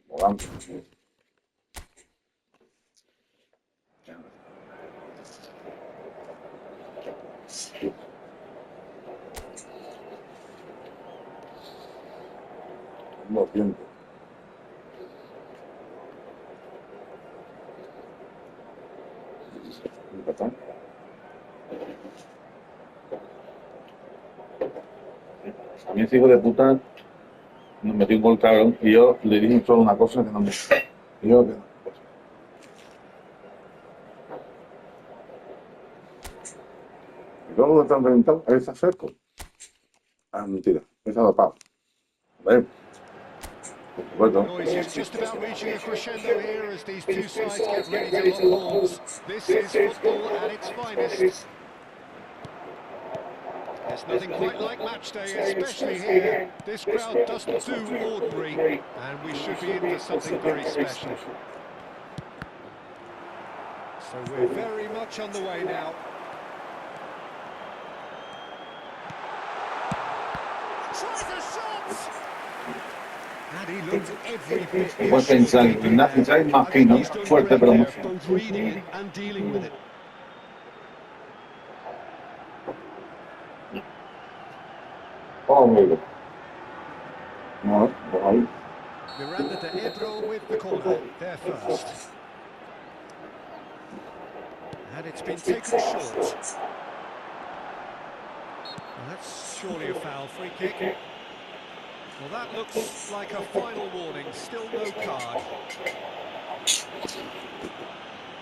Volante. No tiempo. A mí ese hijo de puta nos metió un gol cabrón y yo le dije solo una cosa que no me... Y yo que no. Y luego lo están reventando, ahí está cerco. Ah, mentira, esa la pago. ¿Vale? The noise is just about reaching a crescendo here as these two sides get ready to lock horns. This is football at its finest. There's nothing quite like match day, especially here. This crowd doesn't do ordinary, and we should be in for something very special. So we're very much on the way now. Tries a shot! And he looked every bit reassured. más fino, fuerte pero más fino. Both reading it and dealing with it. Oh, amigo. No, por ahí. Miranda de Ebro with the corner, there first. And it's been taken short. Well, that's surely a foul, free kick. Well, that looks like a final warning, still no card.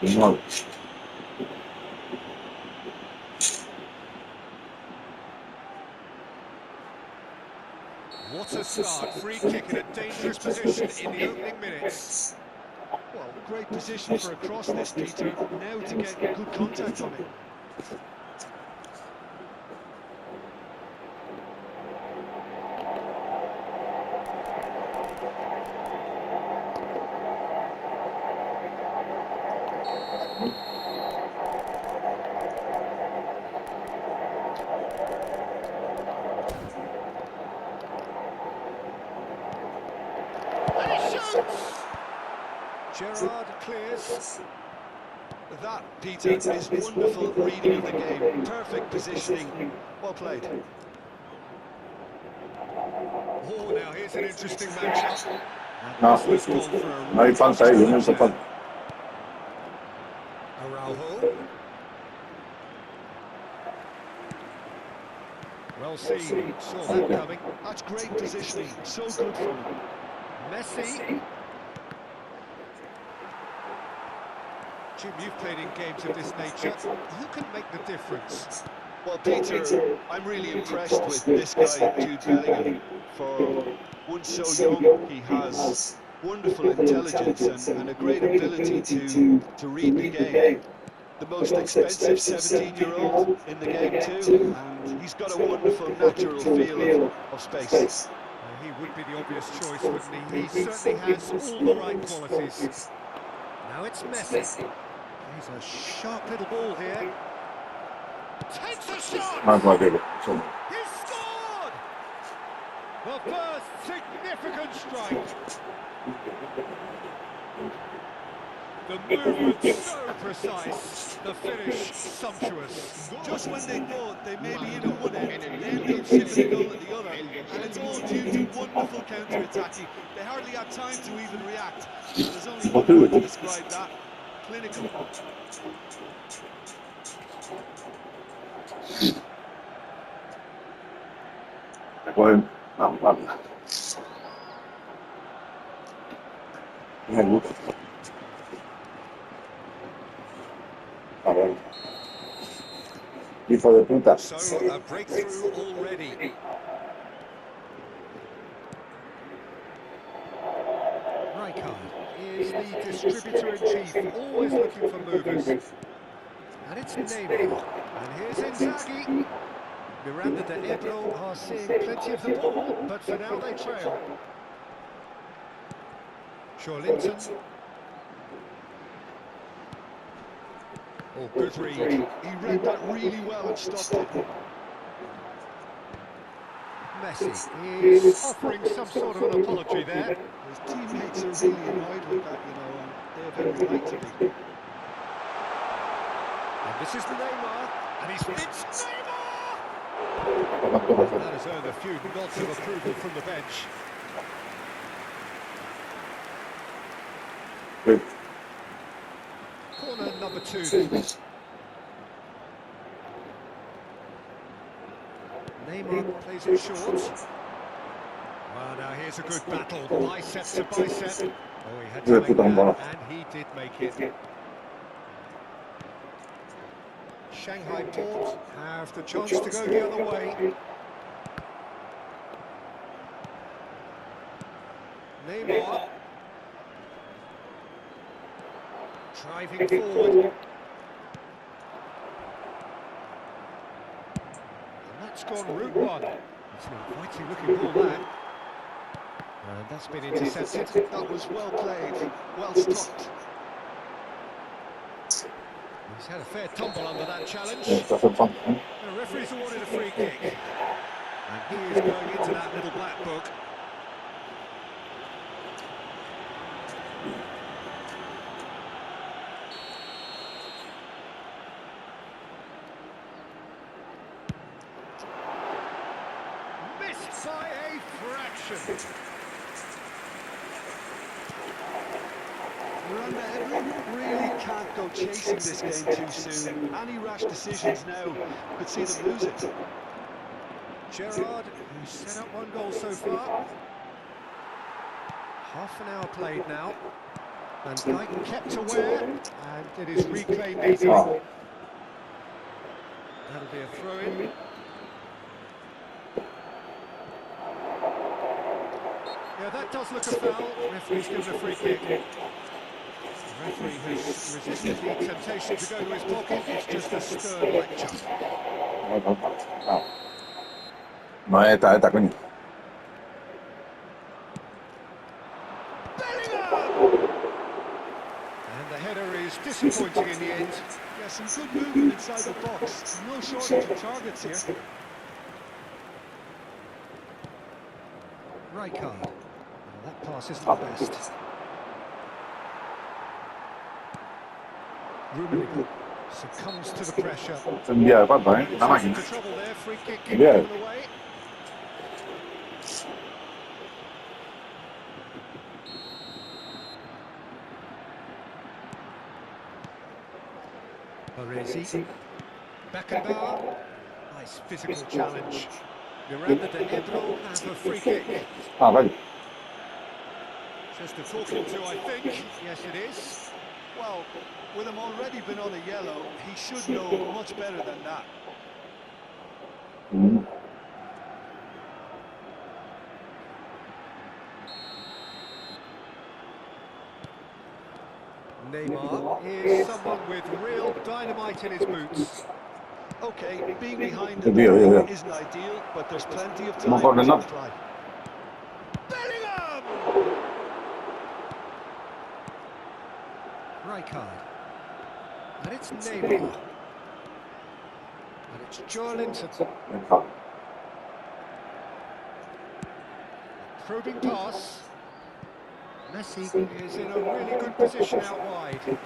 No. What a start, free kick in a dangerous position in the opening minutes. Well, great position for a cross this, Peter. Now to get good contact on it. Gerrard clears. That, Peter, is wonderful reading of the game. Perfect positioning. Well played. Oh, now here's an interesting matchup. No, no hay falta ahí, no hizo falta. Araujo. Well seen, saw that coming. That's great positioning, so good from him. Messi. Jim, you've played in games of this nature. Who can make the difference? Well, Peter, I'm really impressed with this guy, Jude Bellingham. For one so young, he has wonderful intelligence and a great ability to read the game. The most expensive 17-year-old in the game too, and he's got a wonderful natural feel of space. He would be the obvious choice, wouldn't he? He certainly has all the right qualities. Now it's Messi. He's a sharp little ball here. Takes a shot! He scored! The first significant strike. The movement so precise, the finish sumptuous. Just when they thought they may be in at one end, they'll be shipping a goal at the other, and it's all due to wonderful counter-attacking. They hardly had time to even react. There's only one word to describe that: clinical. Bueno, vamos. A ver. Hijo de puta. So, a breakthrough already. Rijkaard is the distributor-in-chief, always looking for movers. And it's Neymar. And here's Inzaghi. Miranda de Ebro are seeing plenty of the ball, but for now they trail. Linton. Oh, good read. He read that really well and stopped it. Messi. He's offering some sort of an apology there. His teammates are really annoyed with that, you know, and they have every right to be. And this is Neymar, and he's it's Neymar! That has earned a few nods of approval from the bench. Corner number 2 then. Neymar plays it short. Well, now here's a good battle, bicep to bicep. Oh, he had to make that, and he did make it. Shanghai Port have the chance to go the other way. Neymar. Driving forward. And that's gone route 1. It's an inviting looking ball there. And that's been intercepted. That was well played, well stopped. He's had a fair tumble under that challenge. The referee's awarded a free kick. And he is going into that little black book. Missed by a fraction. Miranda, everyone really can't go chasing this game too soon. Any rash decisions now could see them lose it. Gerrard, who's set up 1 goal so far. Half an hour played now. And Dyke kept aware, and it is reclaimed easily. That'll be a throw-in. Yeah, that does look a foul. Referee's given a free kick. The referee has resisted the temptation to go to his pocket. It's just a stern lecture. Esta, coño. Bellingham! And the header is disappointing in the end. Yeah, some good movement inside the box. No shortage of targets here. Rijkaard. Well, that pass isn't the best. Rummenigge succumbs to the pressure. Se envía de falta, And la it's máquina. into trouble there. Free kick Yeah. given away. Baresi. Beckenbauer. Nice physical challenge. Miranda de Ebro have a free kick. Vale. Just a talking to, I think. Yes, it is. Well, with him already been on a yellow, he should know much better than that. Neymar is someone with real dynamite in his boots. Okay, being behind the Yeah. ball isn't ideal, but there's plenty of time Mejor to no. apply. Bellingham! Rijkaard. And it's Neymar. And it's Joelinton. Probing pass. Messi is in a really good position out wide.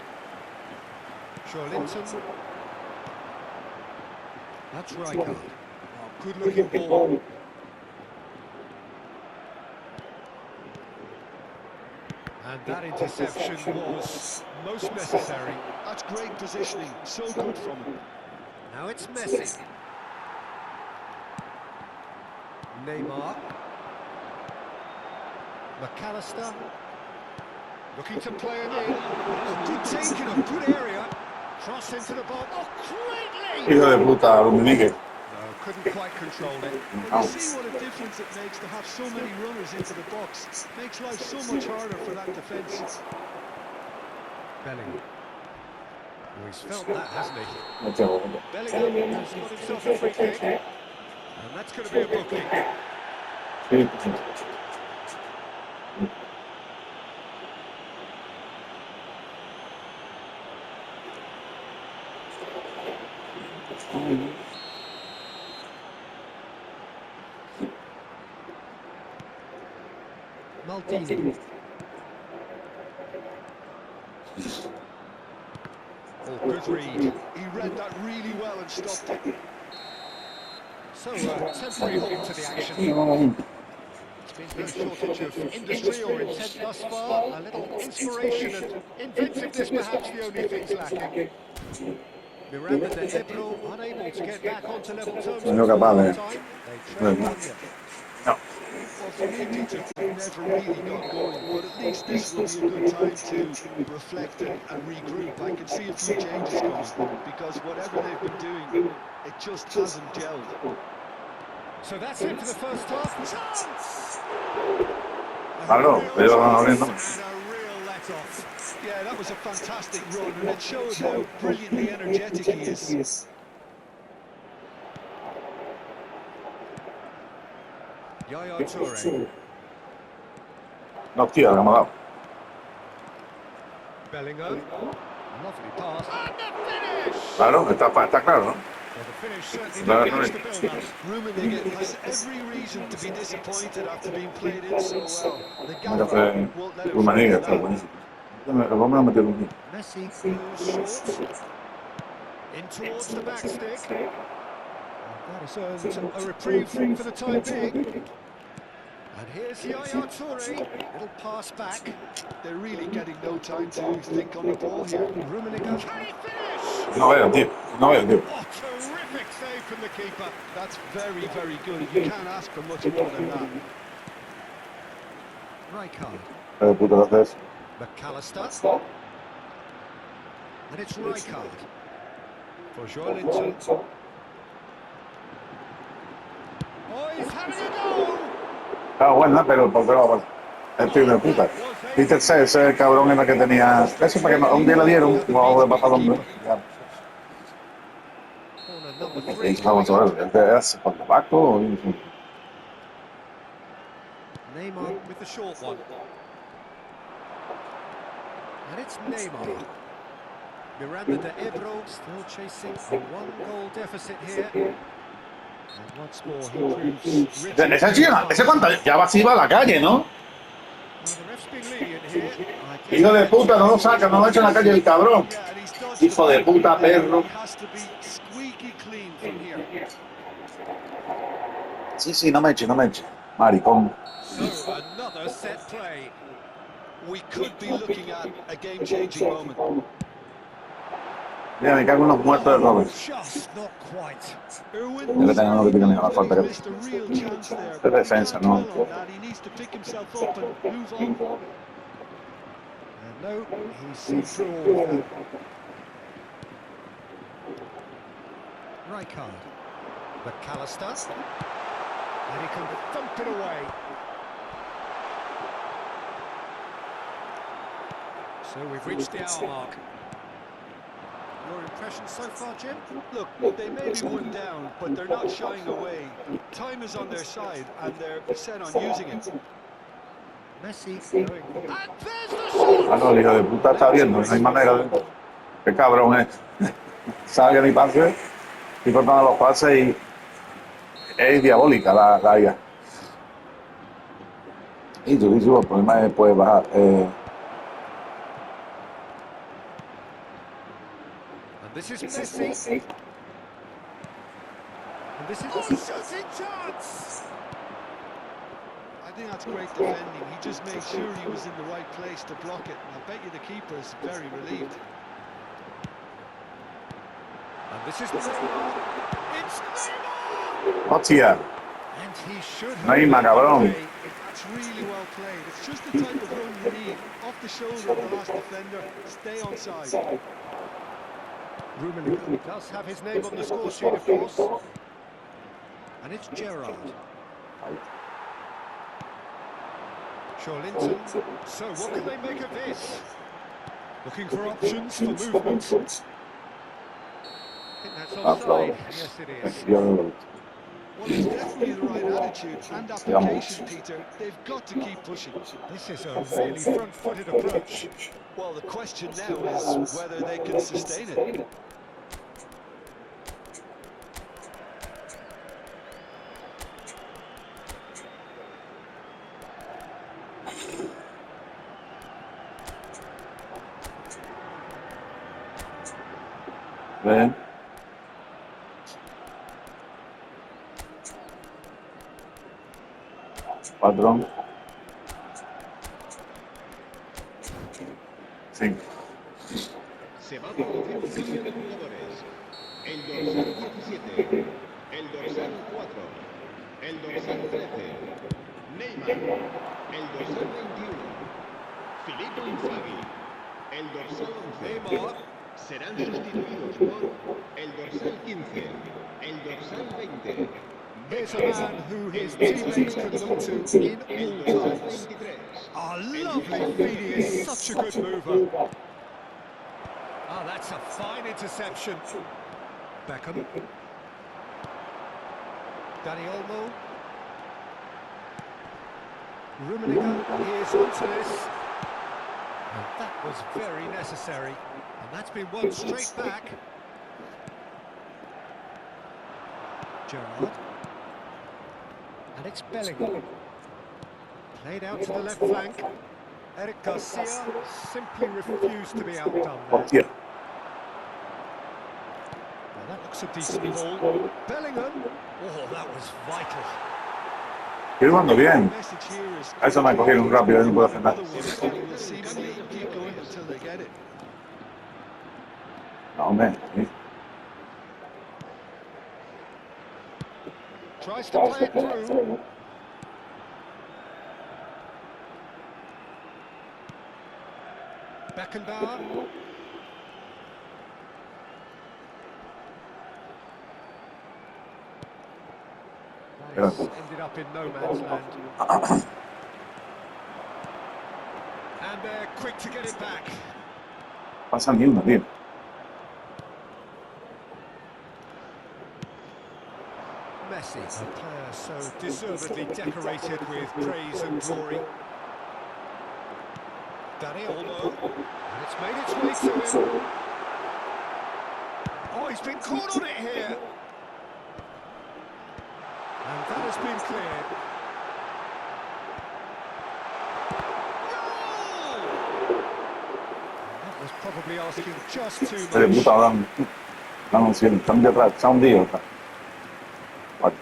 Joelinton. That's Rijkaard. Oh, good looking ball. And that interception was most necessary. That's great positioning, so good from him. Now it's Messi. Neymar. McAllister. Looking to play him in. Oh, good take in a good area. Cross into the ball. Oh, greatly! Hijo de puta, Rummenigge. No, couldn't quite control it. Well, you see what a difference it makes to have so many runners into the box. Makes life so much harder for that defence. Bellingham. Oh, he's felt that, hasn't he? No tengo. Bellingham has got himself a free kick. And that's going to be a booking. Sí. Maldini. Oh, good read. He read that really well and stopped it. So, temporary halt to the action. It's been no shortage of industry or intent thus far. A little inspiration and inventiveness, perhaps the only things lacking. Miranda de Ebro unable to get back onto level terms No before capaz de- half-time. They trail 1-0. No. Well, for me, Peter, they've never really got going, but at least this will be a good time to reflect and regroup. I can see a few changes coming, because whatever they've been doing, it just hasn't gelled. So that's it for the first half. Chance! Claro, ellos van abriendo. And a real let-off. Yeah, that was a fantastic run, and it showed how brilliantly energetic he is. Yaya Toure. No, tío, le hemos dado. Bellingham. Lovely pass. And the finish! Claro, está claro, ¿no? Well, the finish certainly Claro, didn't no match the build-up. Rummenigge has every reason to be disappointed after being played in so well. The Hay que gaffer hacer won't let him una forget liga, está that. buenísimo. El hombre ha metido un hit. Messi goes short. In towards the back stick. That has earned a reprieve for the time being. And here's Yaya Toure. Little pass back. They're really getting no time to think on the ball here. Rummenigge. Can he finish? No veo, tío. No veo, tío. Oh, terrific save from the keeper. That's very, very good. You can't ask for much more than that. Rijkaard. Puto, lo haces. McAllister. And it's Rijkaard. For Joelinton. Oh, he's having a go! Está buena, pero ¿por qué lo va a poner? Tío de puta. Viste ese cabrón en la que tenía. Eso para que no, un día le dieron, como de papalón. Corner number 3. Vamos a ver, ¿qué hace? ¿Por tabaco? Neymar with the short one. And it's Neymar. Miranda de Ebro still chasing a 1-goal deficit here. And once more he proves written. Esa chica, ese cuánta, ya va así va a la calle, ¿no? Well, the ref's been lenient here. I Hijo de puta, no lo saca, no lo echa en la calle el cabrón. Yeah, and he's dodged Hijo de puta, perro. He has to be squeaky clean from here. Sí, no me eche, no me eche. Maricón. So another set play. We could be looking at a game-changing moment. Mira, me cago en los muertos de Robert. Just not quite. Irwin Yo que tengo que picar la falta que missed a real chance there. de defensa, ¿no? He can't dwell on that. He needs to pick himself up and move on. And no, he's seen through all of that. Rijkaard. McAllister. And he can thump it away. So we've reached the hour mark. Your impressions so far, Jim? Look, they may be one down, but they're not shying away. Time is on their side, and they're set on using it. Messi going. And there's the shot! Ah, no, el hijo de puta está viendo, no hay manera de. Qué cabrón es. Sabe que ni pase y cortando los pases y. Es diabólica la IA. Y tú dices, el problema es puedes bajar. This is Messi. And this is a shooting chance. I think that's great defending. He just made sure he was in the right place to block it. And I bet you the keeper is very relieved. And this is Neymar. It's Neymar! Hostia, And he should have. Neymar, cabrón. That's really well played. It's just the type of run you need. Off the shoulder of the last defender. Stay onside. Rummenigge does have his name on the score sheet, of course. And it's Gerrard. Joelinton. So what can they make of this? Looking for options for movement. I think that's offside. Yes, it is. Well, it's definitely the right attitude and application, Peter. They've got to keep pushing. This is a really front-footed approach. Well, the question now is whether they can sustain it. Ven. Patrón. 5. Se va a producir un cambio de jugadores. El dorsal 17, el dorsal 4, el dorsal 13, Neymar, el dorsal 21, Filippo Inzaghi, el dorsal 11, Neymar. serán sustituidos por el dorsal 15, el dorsal 20, Here's a man who his teammates can look to in el all dorsal times. 23. Oh, lovely feed. He is such a good mover. Oh, that's a fine interception. Beckham. Danny Olmo. Rummenigge is onto this. And that was very necessary. And that's been won straight back. Gerrard. And it's Bellingham. Played out to the left flank. Eric Garcia simply refused to be outdone there. Hostia. Well, that looks a decent ball. Bellingham. Oh, that was vital. Estoy jugando bien. The message here is A eso me cogieron rápido, no puedo hacer nada. another one, and we'll seemingly keep going until they get it. No, hombre. Sí. Tries to play it through. Beckenbauer. That is ended up in no man's land. And they're quick to get it back. Pasa ni una, tío. Messi, a player so deservedly decorated with praise and glory. Danny Olmo, and it's made its way to him. Oh, he's been caught on it here. And that has been cleared. Goal! That was probably asking just too De much. puta, vamos, están detrás, está un día. Vale.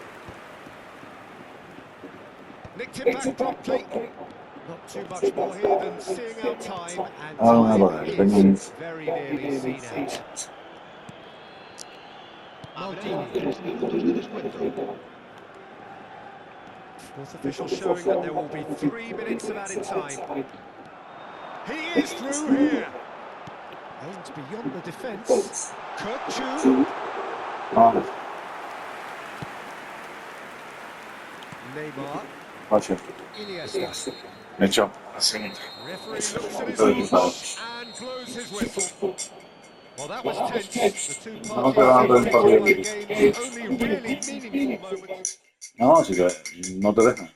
Nicked it back promptly. Not too much more here than seeing out time, and time is very nearly seen out. Habrá 3 minutos de descuento. Fourth official showing that there will be 3 minutes of added time. He is through here. Aims beyond the defence. Kirkju. No, Neymar. Pache. Iniesta. Me echó. Así. Referee looks at his watch and blows his whistle. Well, that was tense. The two No te van a dar el parties partido. by the game's only really meaningful moment. No, si que no te dejan.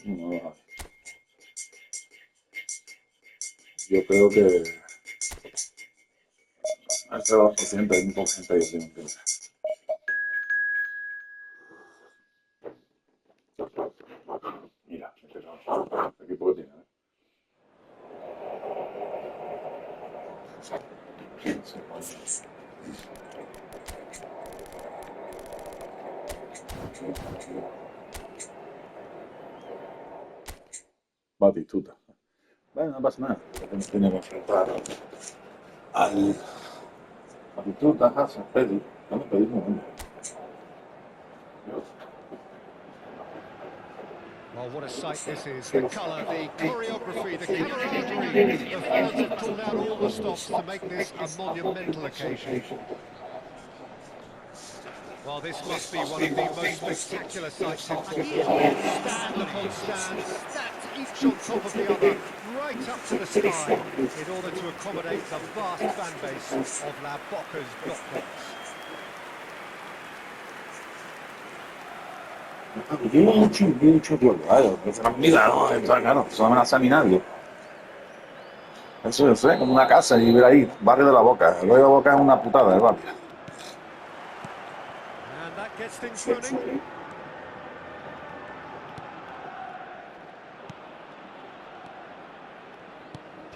No dejan. Yo creo que ese va por ciento, hay un porcentaje de tiempo. Mira, este equipo que tiene. Batistuta. Bueno, no pasa nada. Tiene que enfrentar al Batistuta, Hazard, Pedri. No me pedís un momento. Well, what a sight this is. The colour, the choreography, the camaraderie. The fans have called out all the stops to make this a monumental occasion. Well, this must be one of the most spectacular sights in football. Stand upon stand, stacked each on top of the other, right up to the sky, in order to accommodate the vast fan base of La Boca's blockers. Mucho claro, que se nos mira, ¿no? Claro, eso no me hace a mí nadie. Eso es como una casa y ver ahí, barrio de la Boca. El barrio de la Boca es una putada, es rápida. And that gets things running.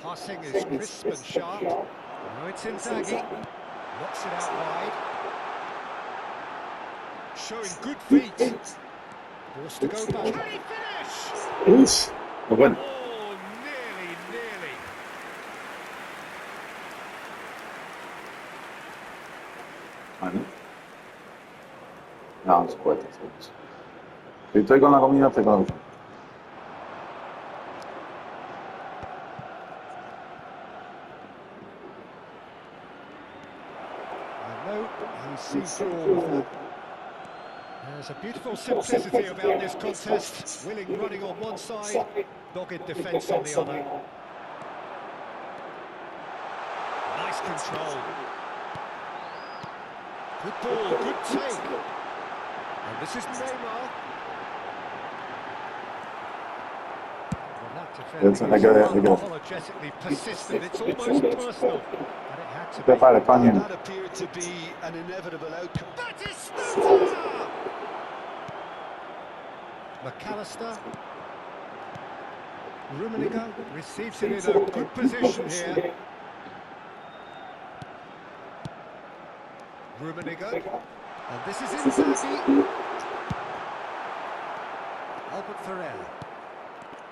Passing is crisp and sharp. Now it's Inzaghi. Knocks it out wide. Showing good feet. Forced to go back. Can he finish? Uf, pues bueno. Oh, nearly. Vale. No, se puede. Si estoy con la comida, estoy con la comida. See through all of that. There's a beautiful simplicity about this contest. Willing running on one side, dogged defence on the other. Nice control. Good ball, good take. And this is Neymar. Well, that defending is unapologetically persistent. It's almost personal. That appeared to be an inevitable outcome. Batistuta! McAllister. Rummenigge receives it in a good position here. Rummenigge. And this is Inzaghi. Albert Ferrer.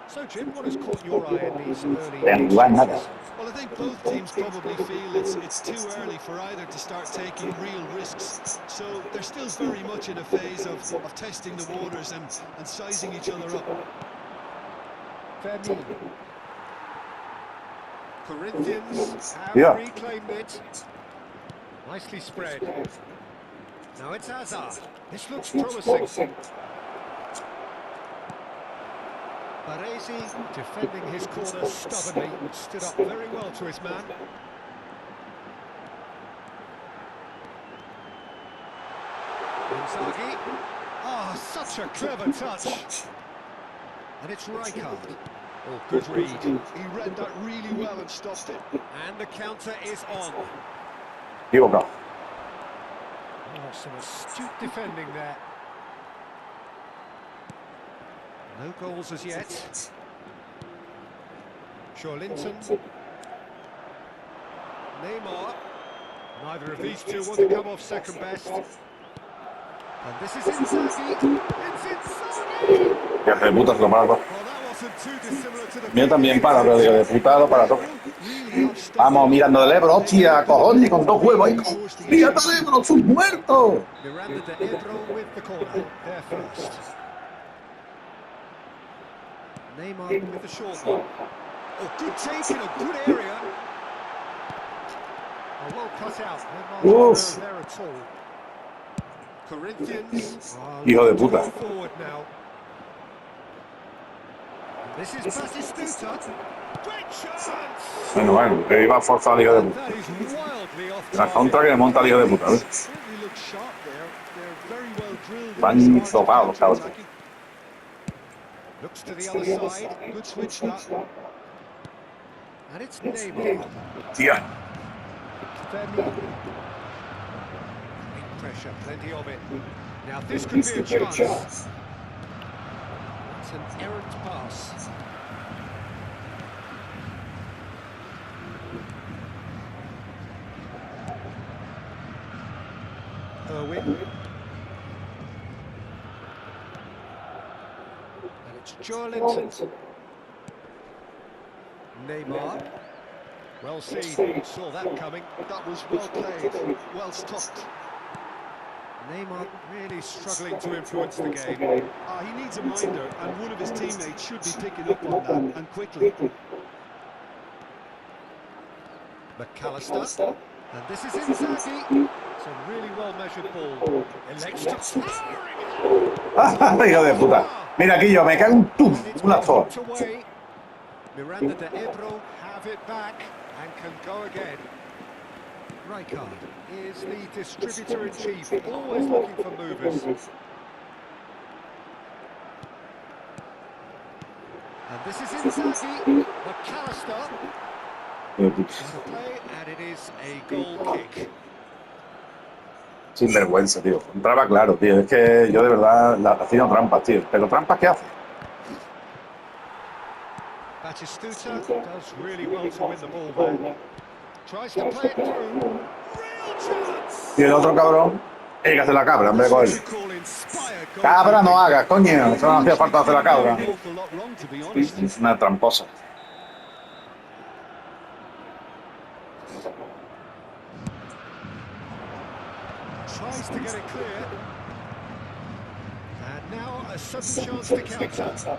So, Jim, what has caught your eye in these early Nada. Well, I think both teams probably feel it's too early for either to start taking real risks. So they're still very much in a phase of testing the waters and sizing each other up. Fermin. Corinthians have reclaimed it. Nicely spread. Now it's Hazard. This looks promising. Baresi defending his corner stubbornly, stood up very well to his man. Inzaghi. Ah, such a clever touch. And it's Rijkaard. Oh, good read. He read that really well and stopped it. And the counter is on. Equivocado. Oh, some astute defending there. No goals as yet. Linton. Neymar. Neither of these two want to come off second best. And this is Inzaghi. It's Inzaghi! Ya de puta se lo para todo. Well, that wasn't too dissimilar to the Mío también para, pero digo, de puta lo para todo. Vamos mirando del Ebro, hostia, cojones, con dos huevos ahí. ¡Fíjate del Ebro, es un muerto! Miranda de Ebro with the corner, there first. Neymar with the short one. Oh, good take in a good area. Oh, well cut out. Neymar there at all. Corinthians Hijo de puta. forward now. This is Batistuta. Great chance. Bueno, que iba forzado, hijo de puta. That is wildly off La contra que me monta el hijo de puta, ¿ves? Certainly look sharp there. They're very well drilled. Van sopados, cabrón. Looks to the other side. Good switch that. And it's Neymar. Tía. Fermin. Great pressure, plenty of it. Now this could be a chance. It's an errant pass. Irwin. And it's Linton. Neymar. Well seen, saw that coming. That was well played, well stopped. Neymar really struggling to influence the game. He needs a minder, and one of his teammates should be picking up on that, and quickly. McAllister. And this is Inzaghi. It's a really well-measured ball. Elects to Hijo de puta. Mira aquí yo, me cago un tum, una toa. Miranda de Ebro have it back and can go again. Rijkaard is the distributor-in-chief, always looking for movers. And this is Inzaghi. McAllister. Play, and it is a goal kick. Sin vergüenza, tío. Entraba claro, tío. Es que yo de verdad hacía trampas, tío. Pero trampas, ¿qué hace? Batistuta does really well to win the ball there. Tries to play it through. Real chance. Y el otro cabrón, el que hace la cabra, en vez de What cogerlo. you call inspired Cabra no goalkeeping. hagas, coño. Eso no hacía falta hacer la cabra. An awful lot wrong, to be honest. Es una tramposa. Tries to get it clear. And now a sudden chance to counter.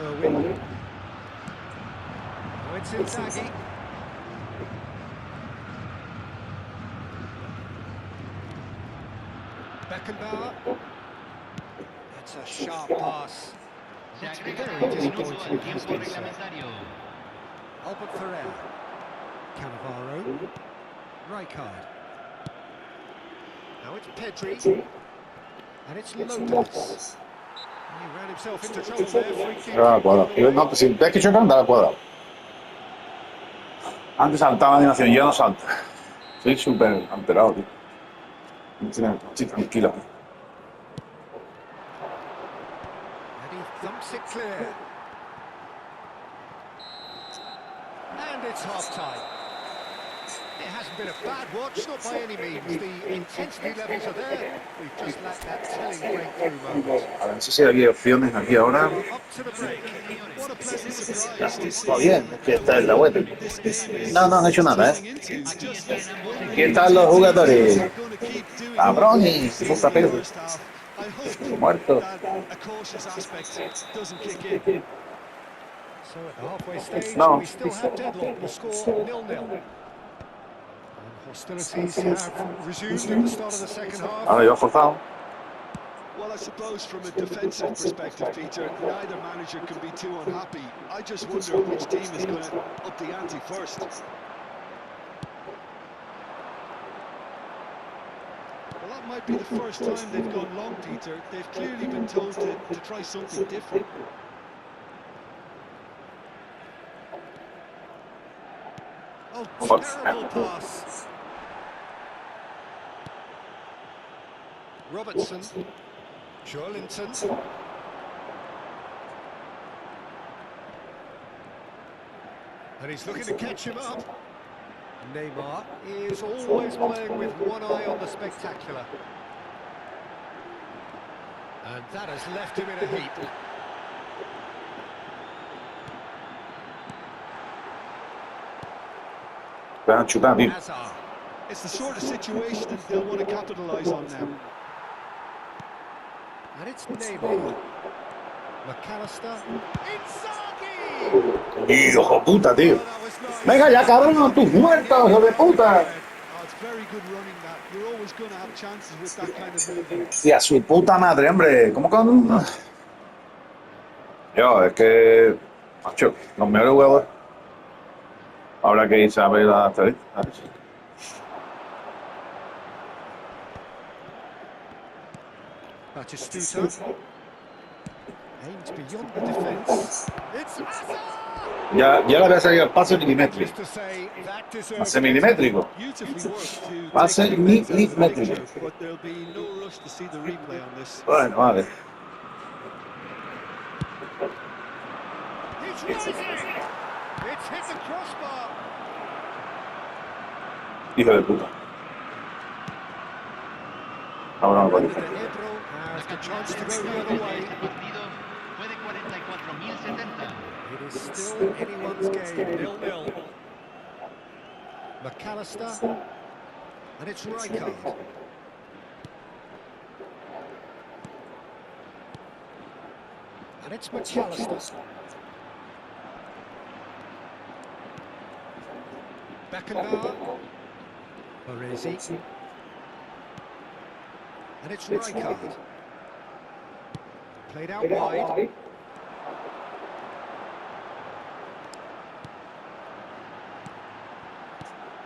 Irwin. Oh, it's Inzaghi. Beckenbauer. That's a sharp pass. Se It's agrega very un minuto disappointing al it has tiempo been so. reglamentario. Albert Ferrer. Cannavaro. Rijkaard. Now it's Pedri. And it's Lopez. He ran himself into trouble there. Free kick. Era la cuadrada. No, si ves que chocan, da la cuadrada. Antes saltaba la animación, ya no salta. Soy súper alterado, tío. Estoy tranquilo. And he thumps it clear. And it's half-time. It hasn't been a bad watch, not by any means. The intensity levels are there. We've just lacked that telling breakthrough moment. A ver si hay opciones aquí ahora. Up to the break. What a pleasant surprise to see. Está bien, es que está en la web. This game is No, no han hecho nada, ¿eh? turning into Aquí just están ambos Aquí están los jugadores. They're going to keep doing Cabrones, it puta in the perro. first half. I hope Muerto. that a cautious aspect doesn't kick in. So at the halfway stage, No. we still have deadlock. The score 0-0. And hostilities have resumed at the start of the second half. Ahora yo forzado. Well, I suppose from a defensive perspective, Peter, neither manager can be too unhappy. I just wonder which team is going to up the ante first. Well, that might be the first time they've gone long, Peter. They've clearly been told to try something different. Oh, What? terrible pass. Robertson. Joelinton. And he's looking to catch him up. Neymar is always playing with one eye on the spectacular. And that has left him in a heap. Te han chutado, tío. Hazard. It's the sort of situation that they'll want to capitalise on now. And it's Neymar. McAllister. Inzaghi! Hijo puta, tío. Oh, that was nice. Venga ya, cabrón, tus muertos, hijo de puta. Oh, it's very good running that. You're always going to have chances with that kind of movement. Y a su puta madre, hombre. ¿Cómo con...? Yo, es que... Macho, los mejores jugadores. Habrá que irse a ver la estadística. Batistuta. Aimed beyond the defence. It's Hazard! Ya le había salido el pase milimétrico. Just to say, that deserves Pase milimétrico. Beautifully worked to Pase take the defence out of the milimétrico. picture, but there'll be no rush to see the replay on this. Bueno, vale. He's rising! It's hit the crossbar! Hijo de puta. Ahora no The puede. Ebro has the chance to go the other way. Este partido fue de 44.070. It is still anyone's game, 0-0. McAllister. And it's Rijkaard. And it's McAllister. Beckenbauer. Baresi. And it's Rijkaard. Played out wide.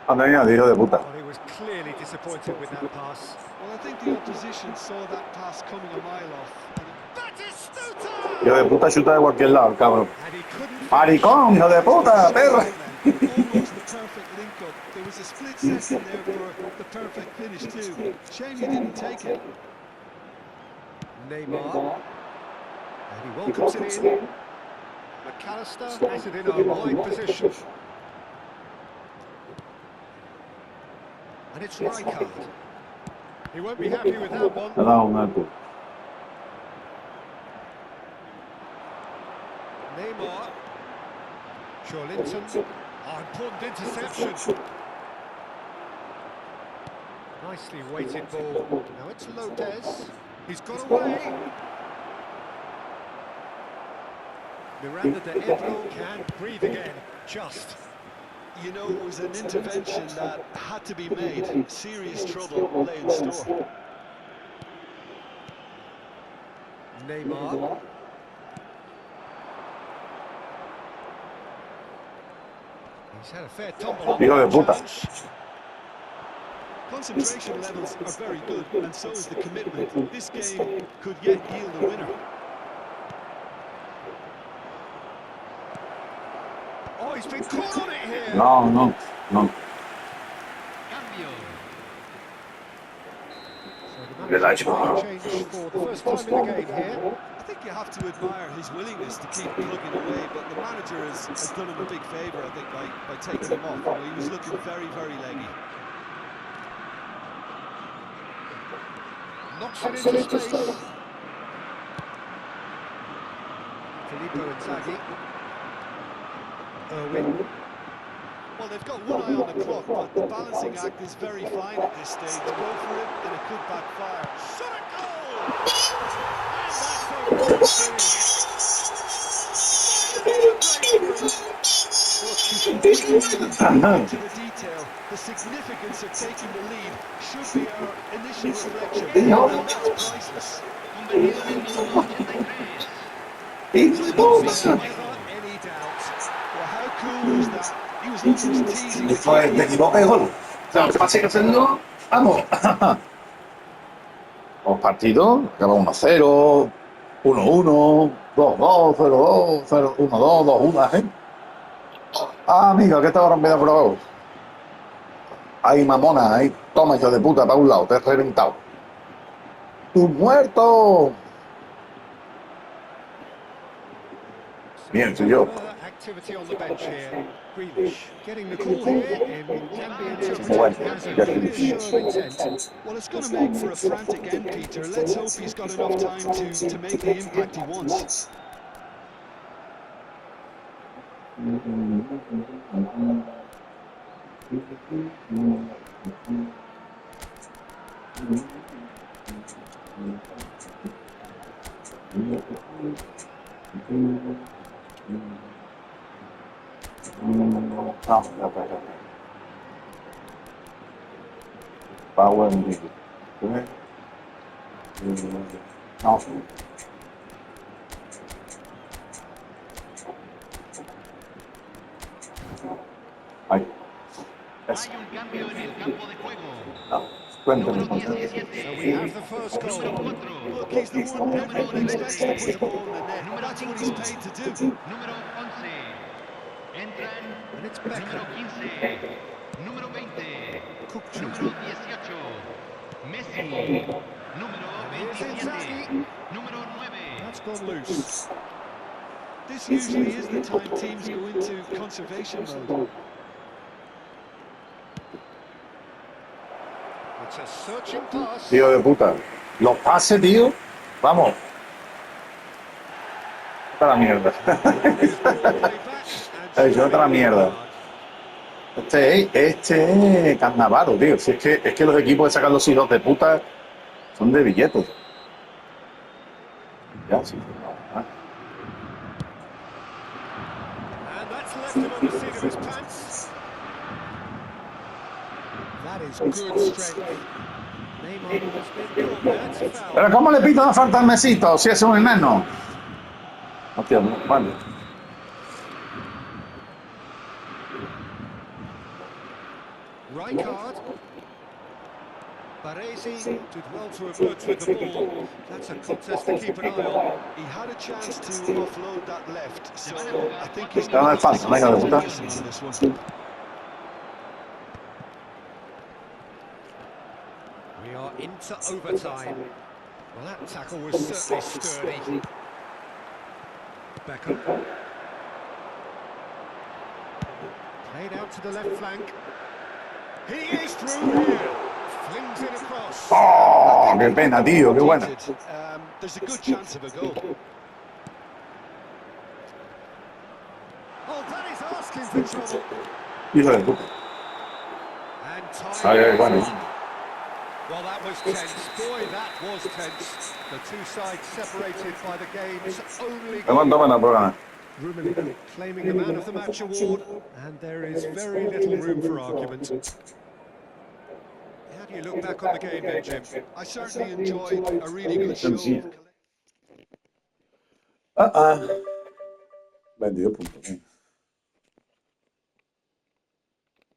Anda, niña, hijo de puta. Well, he was clearly disappointed with that pass. Well, I think the opposition saw that pass coming a mile off. Batistuta! Hijo de puta chuta de cualquier lado, cabrón. And he couldn't... Maricón, hijo de puta, perra. Almost the perfect link-up. There was a split second there for the perfect finish too. Shame he didn't take it. Neymar. And he welcomes it in. McAllister has it in a wide position. And it's Rijkaard. He won't be happy with that one. Ha dado un alto. Neymar. Linton. Oh, important interception. Nicely weighted ball. Now it's Lopez. He's got away. Miranda de Ebro can breathe again. Just. You know, it was an intervention that had to be made. Serious trouble lay in store. Neymar. He's had a fair tumble on Hijo de that puta. challenge. Concentration levels are very good, and so is the commitment. This game could yet yield a winner. Oh, he's been caught on it here. No. Cambio. So the manager change for the first time in the game here. I think you have to admire his willingness to keep plugging away, but the manager has done him a big favour, I think, by taking him off. Well, he was looking very, very leggy. Knocks it into space. Filippo Inzaghi. Irwin. Well, they've got one eye on the clock, but the balancing act is very fine at this stage. Go for it, and it could backfire. Shot a goal! And that's a good finish. To the detail, the significance of taking the lead should be our initial reflection. And that's priceless. Convertido en el minuto 83. Never any doubt. Well, how cool was that? He was almost teasing. Esto es, te equivocas y gol. O sea, lo que pasa es que hacerlo, vamos. Los partidos, acaba 1-0, 1-1, 2-2, 0-2, 0-1-2, 2-1, ¿eh? Ah, amigo, que estaba rompida por abajo. Ahí, mamona, ahí, toma, hijo de puta, para un lado, te he reventado. ¡Tu muerto! Bien, soy yo. Activity on the bench here. Grealish getting the call here and can be interpreted Bueno, as a ya clear que- show of intent. Well, it's going to make for a frantic end, Peter. Let's hope he's got enough time to make the impact he wants. No, espera. Power and League. No. Ahí. Eso. Hay un cambio en el campo de juego. No. Cuéntame. Número So we 17. have the first goal. Número 4. Look, he's the one everyone expects to put the ball in the net. That's what he's paid to do. Número 11. Entran. And it's Número Beckham. 15. Número 20. Kukçu. Número 18. Messi. Número Here's 27. Inzaghi. Número 9. That's gone loose. This usually is the time teams go into conservation mode. It's a searching pass. Tío de puta. Los pases, tío. Vamos. Está la mierda. Eso está la mierda. Este es Cannavaro, tío. Si es que los equipos que sacan los hijos de puta son de billetes. Ya, sí. And that's left him on the seat of his pants. That is good strength. Neymar has been caught. That's a foul. Pero ¿cómo le pito una falta al mesito si es un enano? Hostia, no, vale. Rijkaard. Baresi did well to emerge with the ball. That's a contest to keep an eye on. He had a chance to offload that left, so I think he's Está en falso, venga de puta. on this one. We are into overtime. Well, that tackle was certainly sturdy. Beckham. Played out to the left flank. He is through here. Flings it across. ¡Oh, qué pena, tío! ¡Qué buena! There's a good chance of a goal. Oh, that is asking for trouble. Hijo de puta. And Ay, ay, time. bueno. Well, that was tense. Boy, that was tense. The two sides separated by the game's only goal. Toma la programa. Rummenigge claiming the Man of the Match award, and there is very little room for argument. How do you look back on the game then, Jim? I certainly enjoyed a really good show. Ah, ah. 22 puntos.